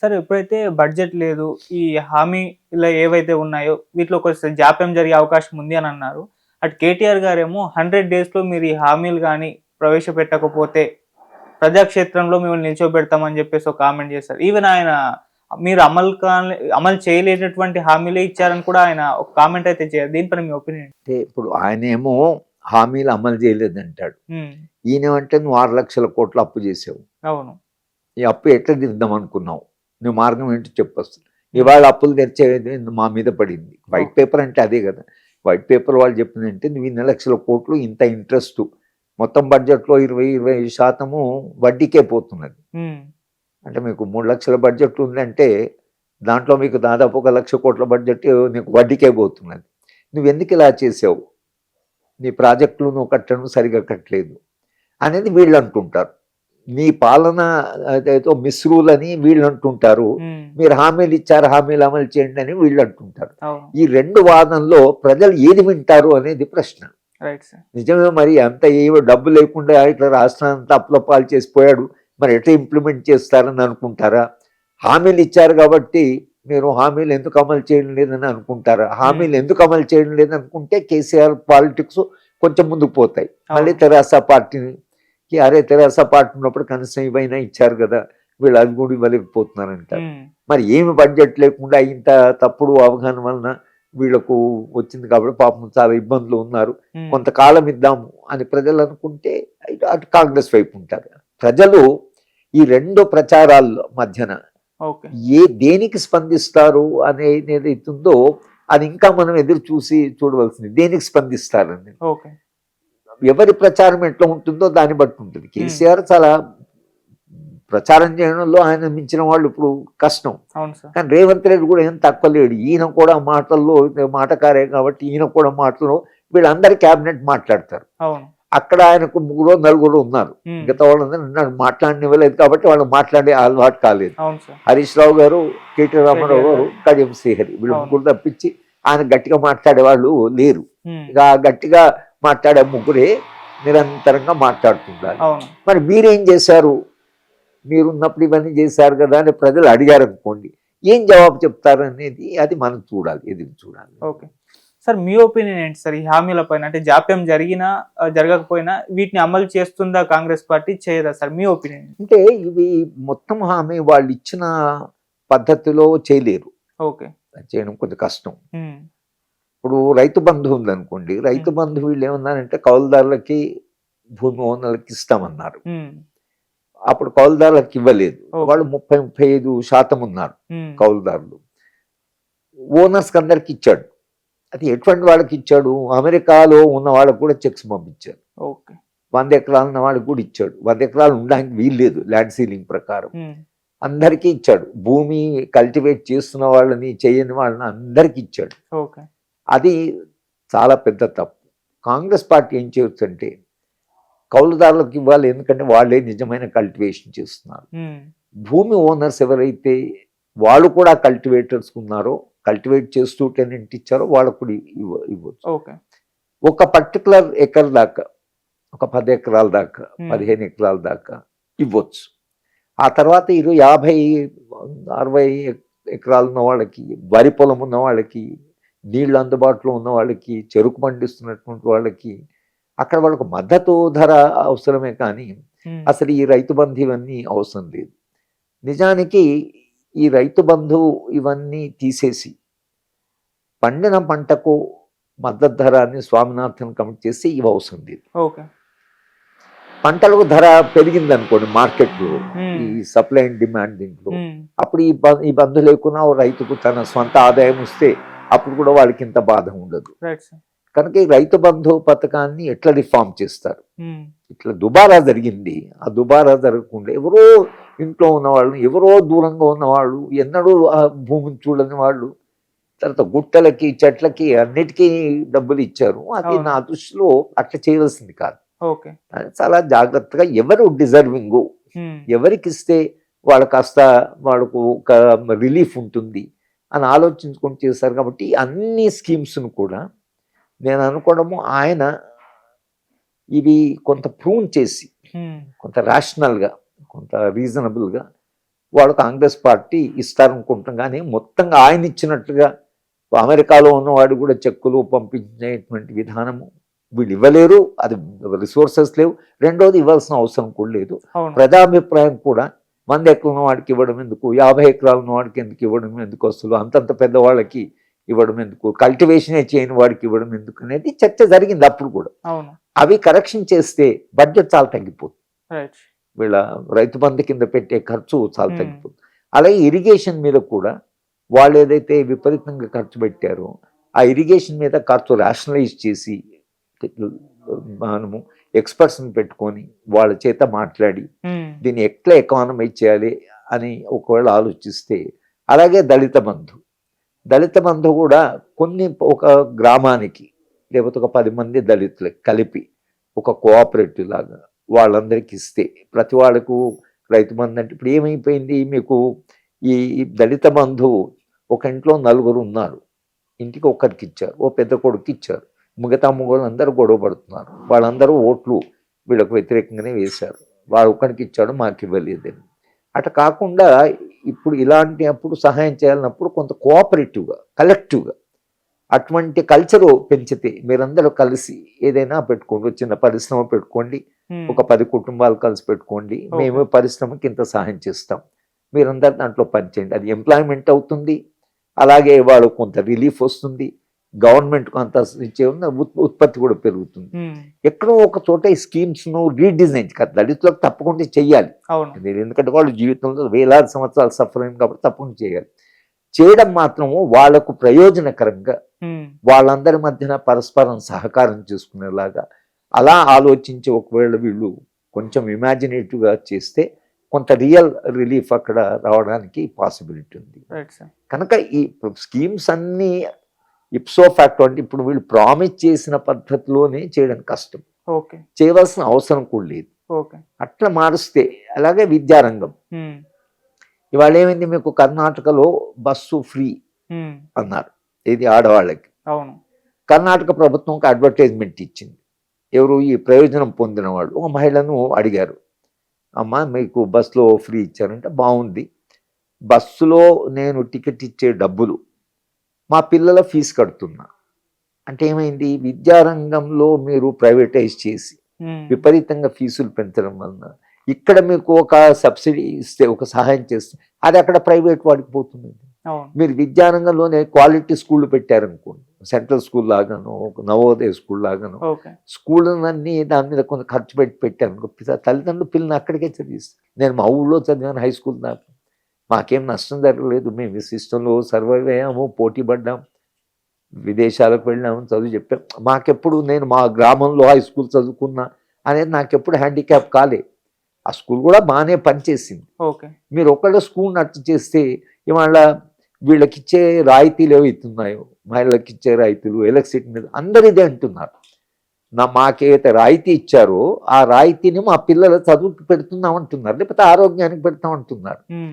సరే ఎప్పుడైతే బడ్జెట్ లేదు, ఈ హామీలు ఏవైతే ఉన్నాయో వీటిలో కొంచెం జాప్యం జరిగే అవకాశం ఉంది అని అన్నారు. అటు కేటీఆర్ గారేమో 100 డేస్‌లో మీరు ఈ హామీలు గాని ప్రవేశపెట్టకపోతే ప్రజాక్షేత్రంలో మిమ్మల్ని నిల్చోబెడతామని చెప్పేసి ఒక కామెంట్ చేశారు. ఈవెన్ ఆయన మీరు అమలు చేయలేనటువంటి హామీలే ఇచ్చారని కూడా ఆయన ఒక కామెంట్ అయితే చేశారు. దీనిపైన మీ ఒపీనియన్? అంటే ఇప్పుడు ఆయనేమో హామీలు అమలు చేయలేదంటాడు. హ్మ్. ఈయనేమంటే నువ్వు 6,00,000 కోట్లు అప్పు చేసావు. అవును. ఈ అప్పు ఎట్లా తీద్దాం అనుకున్నావు? నువ్వు మార్గం ఏంటో చెప్పొస్తుంది. ఇవాళ అప్పులు తెచ్చేది మా మీద పడింది. వైట్ పేపర్ అంటే అదే కదా. వైట్ పేపర్ వాళ్ళు చెప్పిందంటే నువ్వు ఇన్ని లక్షల కోట్లు ఇంత ఇంట్రెస్ట్ మొత్తం బడ్జెట్లో 20-25% వడ్డీకే పోతున్నది. హ్మ్. అంటే మీకు 3 లక్షల బడ్జెట్ ఉందంటే దాంట్లో మీకు దాదాపు 1,00,000 కోట్ల బడ్జెట్ నీకు వడ్డీకే పోతున్నది. నువ్వు ఎందుకు ఇలా చేసావు? నీ ప్రాజెక్టులు నువ్వు కట్టడం సరిగా కట్టలేదు అనేది వీళ్ళు అంటుంటారు. మీ పాలన అదేదో మిస్రూలని వీళ్ళు అంటుంటారు. హ్మ్. మీరు హామీలు ఇచ్చారు, హామీలు అమలు చేయండి అని వీళ్ళు అంటుంటారు. అవును. ఈ రెండు వాదనలో ప్రజలు ఏది వింటారు అనేది ప్రశ్న. Right sir. నిజమే, మరి అంత ఏవో డబ్బు లేకుండా ఇట్లా రాష్ట్రాన్ని అంతా అప్పుల పాలు చేసిపోయాడు, మరి ఎట్లా ఇంప్లిమెంట్ చేస్తారని అనుకుంటారా? హామీలు ఇచ్చారు కాబట్టి మీరు హామీలు ఎందుకు అమలు చేయడం లేదని అనుకుంటారా? హామీలు ఎందుకు అమలు చేయడం లేదని అనుకుంటే కేసీఆర్ పాలిటిక్స్ కొంచెం ముందుకు పోతాయి. మళ్ళీ తెరాస పార్టీకి అరే తెరాస పార్టీ ఉన్నప్పుడు కనీసం ఇవైనా ఇచ్చారు కదా, వీళ్ళు అది కూడా ఇవ్వలేకపోతున్నారంటారు. మరి ఏమి బడ్జెట్ లేకుండా ఇంత తప్పుడు అవగాహన వలన వీళ్ళకు వచ్చింది కాబట్టి పాపం చాలా ఇబ్బందులు ఉన్నారు, కొంతకాలం ఇద్దాము అని ప్రజలు అనుకుంటే అటు కాంగ్రెస్ వైపు ఉంటారు. ప్రజలు ఈ రెండు ప్రచారాల మధ్యన దేనికి స్పందిస్తారు అనేది ఏదైతుందో అది ఇంకా మనం ఎదురు చూసి చూడవలసింది. దేనికి స్పందిస్తారని, ఎవరి ప్రచారం ఎట్లా ఉంటుందో దాన్ని బట్టి ఉంటుంది. కేసీఆర్ చాలా ప్రచారం చేయడంలో ఆయన మించిన వాళ్ళు ఇప్పుడు కష్టం. కానీ రేవంత్ రెడ్డి కూడా ఏం తక్కువ లేడు. ఈయన కూడా మాటల్లో మాటకారే కాబట్టి ఈయన కూడా మాటల్లో వీళ్ళందరి క్యాబినెట్ మాట్లాడతారు. అక్కడ ఆయనకు 3-4 ఉన్నారు. మిగతా వాళ్ళందరూ నన్ను మాట్లాడనివ్వలేదు కాబట్టి వాళ్ళు మాట్లాడే అలవాటు కాలేదు. హరీష్ రావు గారు, కేటీ రామారావు గారు, కడియం శ్రీహరి వీళ్ళు ముగ్గురు తప్పించి ఆయన గట్టిగా మాట్లాడే వాళ్ళు లేరు. ఇక గట్టిగా మాట్లాడే ముగ్గురే నిరంతరంగా మాట్లాడుతున్నారు. మరి మీరేం చేశారు? మీరున్నప్పుడు ఇవన్నీ చేశారు కదా అని ప్రజలు అడిగారు అనుకోండి, ఏం జవాబు చెప్తారు అనేది అది మనం చూడాలి, ఎదురు చూడాలి. ఓకే సార్, మీ ఒపీనియన్ ఏంటి సార్ ఈ హామీల పైన? అంటే జాప్యం జరిగినా జరగకపోయినా వీటిని అమలు చేస్తుందా కాంగ్రెస్ పార్టీ, చేయదా సార్? మీ ఒపీనియన్ అంటే ఇవి మొత్తం హామీ వాళ్ళు ఇచ్చిన పద్ధతిలో చేయలేరు. ఓకే, చేయడం కొద్ది కష్టం. ఇప్పుడు రైతు బంధు ఉందనుకోండి, రైతు బంధు వీళ్ళు ఏమన్నారంటే కౌలుదారులకి భూమి ఓనర్లకి ఇస్తామన్నారు. అప్పుడు కౌలుదారులకు ఇవ్వలేదు. వాళ్ళు 30-35% ఉన్నారు కౌలుదారులు. ఓనర్స్కి అందరికి ఇచ్చాడు. అది ఎటువంటి వాళ్ళకి ఇచ్చాడు? అమెరికాలో ఉన్న వాళ్ళకు కూడా చెక్స్ పంపించారు. 100 ఎకరాలు ఉన్న వాళ్ళకి కూడా ఇచ్చాడు. 100 ఎకరాలు ఉండడానికి వీలు లేదు ల్యాండ్ సీలింగ్ ప్రకారం. అందరికీ ఇచ్చాడు. భూమి కల్టివేట్ చేస్తున్న వాళ్ళని, చేయని వాళ్ళని అందరికి ఇచ్చాడు. అది చాలా పెద్ద తప్పు. కాంగ్రెస్ పార్టీ ఏం చేయొచ్చు అంటే కౌలుదారులకు ఇవ్వాలి, ఎందుకంటే వాళ్ళే నిజమైన కల్టివేషన్ చేస్తున్నారు. భూమి ఓనర్స్ ఎవరైతే వాళ్ళు కూడా కల్టివేటర్స్ ఉన్నారో, కల్టివేట్ చేస్తూ టెనెంట్ ఇచ్చారో వాళ్ళకు కూడా ఇవ్వచ్చు. ఒక పర్టికులర్ ఎకర్ దాకా, ఒక 10 ఎకరాల దాకా, 15 ఎకరాల దాకా ఇవ్వచ్చు. ఆ తర్వాత 50-60 ఎకరాలు ఉన్న వాళ్ళకి, వరి పొలం ఉన్న వాళ్ళకి, నీళ్ళు అందుబాటులో ఉన్న వాళ్ళకి, చెరుకు పండిస్తున్నటువంటి వాళ్ళకి అక్కడ వాళ్ళకు మద్దతు ధర అవసరమే, కానీ అసలు ఈ రైతు బంధు ఇవన్నీ అవసరం లేదు. నిజానికి ఈ రైతు బంధు ఇవన్నీ తీసేసి పండిన పంటకు మద్దతు ధర అని స్వామినాథన్ కమిటీ చేసి ఇవి అవసరం లేదు. పంటలకు ధర పెరిగింది అనుకోండి మార్కెట్లో, ఈ సప్లై అండ్ డిమాండ్ దీంట్లో, అప్పుడు ఈ బంధు లేకున్నా రైతుకు తన స్వంత ఆదాయం వస్తే అప్పుడు కూడా వాళ్ళకి ఇంత బాధ ఉండదు. కనుక ఈ రైతు బంధు పథకాన్ని ఎట్లా రిఫార్మ్ చేస్తారు? ఇట్లా దుబారా జరిగింది. ఆ దుబారా జరగకుండా ఎవరో ఇంట్లో ఉన్నవాళ్ళు, ఎవరో దూరంగా ఉన్నవాళ్ళు, ఎన్నడూ ఆ భూమిని చూడని వాళ్ళు, తర్వాత గుట్టలకి, చెట్లకి అన్నిటికీ డబ్బులు ఇచ్చారు. అది నా దృష్టిలో అట్లా చేయవలసింది కాదు. చాలా జాగ్రత్తగా ఎవరు డిజర్వింగ్, ఎవరికి ఇస్తే వాళ్ళకి కాస్త వాళ్ళకు ఒక రిలీఫ్ ఉంటుంది అని ఆలోచించుకొని చేశారు. కాబట్టి అన్ని స్కీమ్స్ను కూడా నేను అనుకోవడము ఆయన ఇవి కొంత ప్రూవ్ చేసి, కొంత రేషనల్గా, కొంత రీజనబుల్గా వాళ్ళు కాంగ్రెస్ పార్టీ ఇస్తారనుకుంటాం. కానీ మొత్తంగా ఆయన ఇచ్చినట్టుగా అమెరికాలో ఉన్నవాడు కూడా చెక్కులు పంపించేటువంటి విధానము వీళ్ళు ఇవ్వలేరు. అది రిసోర్సెస్ లేవు. రెండోది ఇవ్వాల్సిన అవసరం కూడా లేదు. అవును. ప్రజాభిప్రాయం కూడా 100 ఎకరాలు ఉన్న వాడికి ఇవ్వడం ఎందుకు, 50 ఎకరాలు ఉన్న వాడికి ఎందుకు ఇవ్వడం ఎందుకు, అసలు అంతంత పెద్దవాళ్ళకి ఇవ్వడం ఎందుకు, కల్టివేషనే చేయని వాడికి ఇవ్వడం ఎందుకు అనేది చర్చ జరిగింది అప్పుడు కూడా. అవును. అవి కరెక్షన్ చేస్తే బడ్జెట్ చాలా తగ్గిపోతుంది. రైట్. వీళ్ళ రైతు బంధు కింద పెట్టే ఖర్చు చాలా Hmm. తగ్గిపోతుంది. అలాగే ఇరిగేషన్ మీద కూడా వాళ్ళు ఏదైతే విపరీతంగా ఖర్చు పెట్టారో ఆ ఇరిగేషన్ మీద ఖర్చు రేషనలైజ్ చేసి మనము ఎక్స్పర్ట్స్ని పెట్టుకొని వాళ్ళ చేత మాట్లాడి Hmm. దీన్ని ఎట్లా ఎకానమైజ్ చేయాలి అని ఒకవేళ ఆలోచిస్తే, అలాగే దళిత బంధు కూడా కొన్ని ఒక గ్రామానికి లేకపోతే ఒక 10 మంది దళితులకు కలిపి ఒక కోఆపరేటివ్ లాగా వాళ్ళందరికీ ఇస్తే, ప్రతి వాళ్ళకు రైతు బంధు అంటే ఇప్పుడు ఏమైపోయింది, మీకు ఈ దళిత బంధు ఒక ఇంట్లో 4 ఉన్నారు, ఇంటికి ఒక్కరికి ఇచ్చారు, ఓ పెద్ద కొడుకు ఇచ్చారు, మిగతా అందరూ గొడవ పడుతున్నారు, వాళ్ళందరూ ఓట్లు వీళ్ళకు వ్యతిరేకంగానే వేశారు, వాడు ఒక్కడికి ఇచ్చాడు మాకు ఇవ్వలేదని. అట్లా కాకుండా ఇప్పుడు ఇలాంటి అప్పుడు సహాయం చేయాలన్నప్పుడు కొంత కోఆపరేటివ్గా కలెక్టివ్గా అటువంటి కల్చరు పెంచితే మీరందరూ కలిసి ఏదైనా పెట్టుకోండి, చిన్న పరిశ్రమ పెట్టుకోండి, Hmm. ఒక 10 కుటుంబాలు కలిసి పెట్టుకోండి, మేము పరిశ్రమకి ఇంత సహాయం చేస్తాం, మీరందరూ దాంట్లో పనిచేయండి, అది ఎంప్లాయ్మెంట్ అవుతుంది, అలాగే వాళ్ళు కొంత రిలీఫ్ వస్తుంది, గవర్నమెంట్కు అంత ఇచ్చే ఉత్పత్తి కూడా పెరుగుతుంది. Hmm. ఎక్కడో ఒక చోట ఈ స్కీమ్స్ను రీడిజైన్ దళితులకు తప్పకుండా చెయ్యాలి. అవును. ఎందుకంటే వాళ్ళు జీవితంలో వేలాది సంవత్సరాలు సఫర్ అయింది కాబట్టి తప్పకుండా చేయాలి. చేయడం మాత్రము వాళ్లకు ప్రయోజనకరంగా Hmm. వాళ్ళందరి మధ్యన పరస్పరం సహకారం చేసుకునేలాగా అలా ఆలోచించి ఒకవేళ వీళ్ళు కొంచెం ఇమాజినేటివ్గా చేస్తే కొంత రియల్ రిలీఫ్ అక్కడ రావడానికి పాసిబిలిటీ ఉంది. Right sir. కనుక ఈ స్కీమ్స్ అన్నీ ఇప్సో ఫ్యాక్టో అంటే ఇప్పుడు వీళ్ళు ప్రామిస్ చేసిన పద్ధతిలోనే చేయడం కష్టం, ఓకే. చేయవలసిన అవసరం కూడా లేదు. ఓకే. అట్లా మారుస్తే, అలాగే విద్యారంగం Hmm. ఇవాళ ఏమైంది, మీకు కర్ణాటకలో బస్సు ఫ్రీ Hmm. అన్నారు, ఇది ఆడవాళ్ళకి. అవును. కర్ణాటక ప్రభుత్వం ఒక అడ్వర్టైజ్మెంట్ ఇచ్చింది. ఎవరు ఈ ప్రయోజనం పొందిన వాళ్ళు ఒక మహిళను అడిగారు, అమ్మ మీకు బస్సులో ఫ్రీ ఇచ్చారంటే బాగుంది, బస్సులో నేను టికెట్ ఇచ్చే డబ్బులు మా పిల్లల ఫీజు కడుతున్నా అంటే ఏమైంది, విద్యారంగంలో మీరు ప్రైవేటైజ్ చేసి Hmm. విపరీతంగా ఫీజులు పెంచడం వలన ఇక్కడ మీకు ఒక సబ్సిడీ ఇస్తే, ఒక సహాయం చేస్తే అది అక్కడ ప్రైవేట్ వాడికి పోతుంది. అవును. మీరు విద్యారంగంలోనే క్వాలిటీ స్కూళ్ళు పెట్టారనుకోండి, సెంట్రల్ స్కూల్ లాగాను, నవోదయ స్కూల్ లాగాను, ఓకే. స్కూళ్ళన్నీ దాని మీద కొంత ఖర్చు పెట్టి పెట్టాను, తల్లిదండ్రులు పిల్లల్ని అక్కడికే చదివిస్తారు. నేను మా ఊళ్ళో చదివాను హై స్కూల్ దాకా, మాకేం నష్టం జరగలేదు, మేము ఈ సిస్టంలో సర్వైవ్ అయ్యాము, పోటీ పడ్డాం, విదేశాలకు వెళ్ళాము, చదువు చెప్పాం, మాకెప్పుడు నేను మా గ్రామంలో హై స్కూల్ చదువుకున్నా అనేది నాకెప్పుడు హ్యాండిక్యాప్ కాలే, ఆ స్కూల్ కూడా బాగానే పనిచేసింది. ఓకే. మీరు ఒకళ్ళ స్కూల్ నట్టు చేస్తే ఇవాళ వీళ్ళకి ఇచ్చే రాయితీలు ఏవి ఇస్తున్నాయో, మహిళలకు ఇచ్చే రాయితీలు, ఎలక్ట్రిసిటీ మీద అందరు ఇదే అంటున్నారు, మాకేదైతే రాయితీ ఇచ్చారో ఆ రాయితీని మా పిల్లల చదువుకి పెడుతున్నాం అంటున్నారు, లేకపోతే ఆరోగ్యానికి పెడతాం అంటున్నారు. Hmm.